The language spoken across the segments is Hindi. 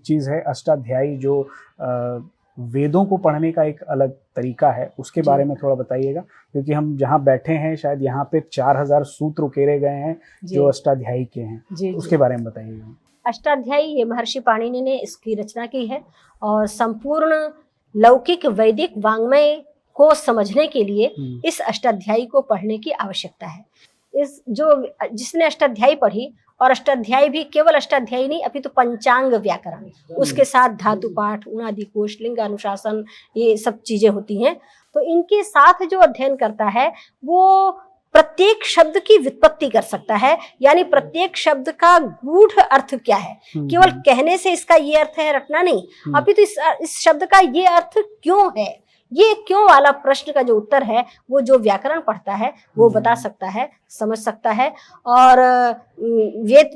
चीज़ है अष्टाध्यायी जो वेदों को पढ़ने का एक अलग तरीका है, उसके बारे में थोड़ा बताइएगा। क्योंकि हम जहाँ बैठे हैं शायद यहाँ पे 4000 सूत्र उकेरे गए हैं जो अष्टाध्यायी के हैं, उसके बारे में बताइएगा। अष्टाध्यायी ये महर्षि पाणिनि ने इसकी रचना की है और संपूर्ण लौकिक वैदिक वाङ्मय को समझने के लिए इस अष्टाध्यायी को पढ़ने की आवश्यकता है। जिसने अष्टाध्यायी पढ़ी, और अष्टाध्यायी भी केवल अष्टाध्यायी नहीं अपितु पंचांग व्याकरण, उसके साथ धातु पाठ, उणादि कोश, लिंगानुशासन, ये सब चीजें होती हैं। तो इनके साथ जो अध्ययन करता है वो प्रत्येक शब्द की व्युत्पत्ति कर सकता है, यानी प्रत्येक शब्द का गूढ़ अर्थ क्या है। केवल कहने से इसका ये अर्थ है रटना नहीं, अपितु इस शब्द का ये अर्थ क्यों है, ये क्यों वाला प्रश्न का जो उत्तर है वो जो व्याकरण पढ़ता है वो बता सकता है, समझ सकता है। और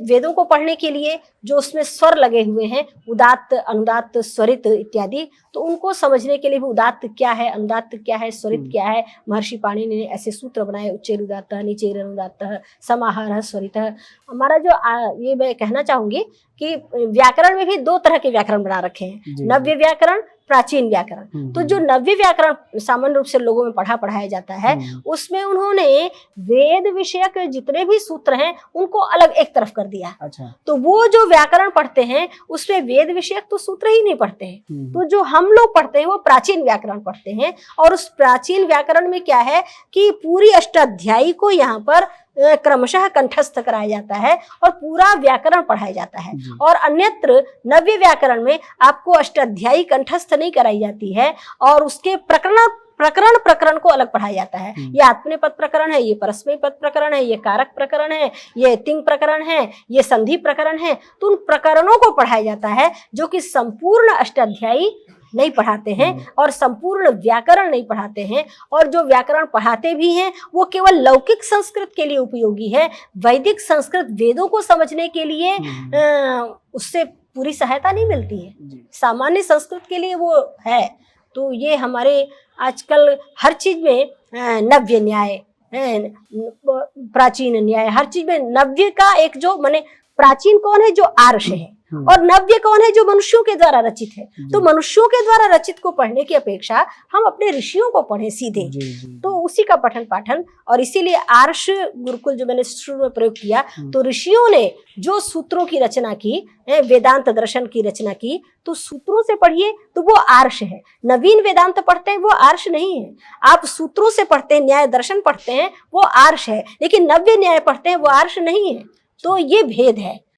वेदों को पढ़ने के लिए जो उसमें स्वर लगे हुए हैं, उदात्त, अनुदात्त, स्वरित इत्यादि, तो उनको समझने के लिए भी उदात्त क्या है, अनुदात्त क्या है, स्वरित क्या है, महर्षि पाणिनि ने ऐसे सूत्र बनाए, उच्चैर उदात्त, नीचैर अनुदात्त, समाहारः स्वरितः। हमारा जो ये मैं कहना चाहूंगी कि व्याकरण में भी दो तरह के व्याकरण बना रखे हैं, नव्य व्याकरण, प्राचीन व्याकरण। तो जो नव्य व्याकरण सामान्य रूप से लोगों में पढ़ाया जाता है, उसमें उन्होंने वेद विषयक जितने भी सूत्र हैं उनको अलग एक तरफ कर दिया। अच्छा। तो वो जो व्याकरण पढ़ते हैं उसमें वेद विषयक तो सूत्र ही नहीं पढ़ते हैं। तो जो हम लोग पढ़ते हैं वो प्राचीन व्याकरण पढ़ते हैं, और उस प्राचीन व्याकरण में क्या है कि पूरी अष्टाध्यायी को यहाँ पर क्रमशः कंठस्थ कराया जाता है और पूरा व्याकरण पढ़ाया जाता है। और अन्यत्र नव्य व्याकरण में आपको अष्टाध्यायी कंठस्थ नहीं कराई जाती है, और उसके प्रकरण को अलग पढ़ाया जाता है। ये आत्मनेपद प्रकरण है, ये परस्मैपद पद प्रकरण है, ये कारक प्रकरण है, ये तिंग प्रकरण है, ये संधि प्रकरण है। तो उन प्रकरणों को पढ़ाया जाता है जो कि संपूर्ण अष्टाध्यायी नहीं पढ़ाते हैं और संपूर्ण व्याकरण नहीं पढ़ाते हैं। और जो व्याकरण पढ़ाते भी हैं वो केवल लौकिक संस्कृत के लिए उपयोगी है, वैदिक संस्कृत वेदों को समझने के लिए उससे पूरी सहायता नहीं मिलती है, सामान्य संस्कृत के लिए वो है। तो ये हमारे आजकल हर चीज में नव्य न्याय, प्राचीन न्याय, हर चीज में नव्य का एक जो माने प्राचीन कौन है, जो आर्ष है, और नव्य कौन है, जो मनुष्यों के द्वारा रचित है। तो मनुष्यों के द्वारा रचित को पढ़ने की अपेक्षा हम अपने ऋषियों को पढ़ें सीधे, तो उसी का पठन पाठन। और इसीलिए आर्ष गुरुकुल जो मैंने शुरू में प्रयोग किया, तो ऋषियों ने जो सूत्रों की रचना की, वेदांत दर्शन की रचना की, तो सूत्रों से पढ़िए तो वो आर्ष है। नवीन वेदांत पढ़ते हैं वो आर्ष नहीं है। आप सूत्रों से पढ़ते हैं, न्याय दर्शन पढ़ते हैं, वो आर्ष है, लेकिन नव्य न्याय पढ़ते हैं वो आर्ष नहीं है। तो ये भेद है।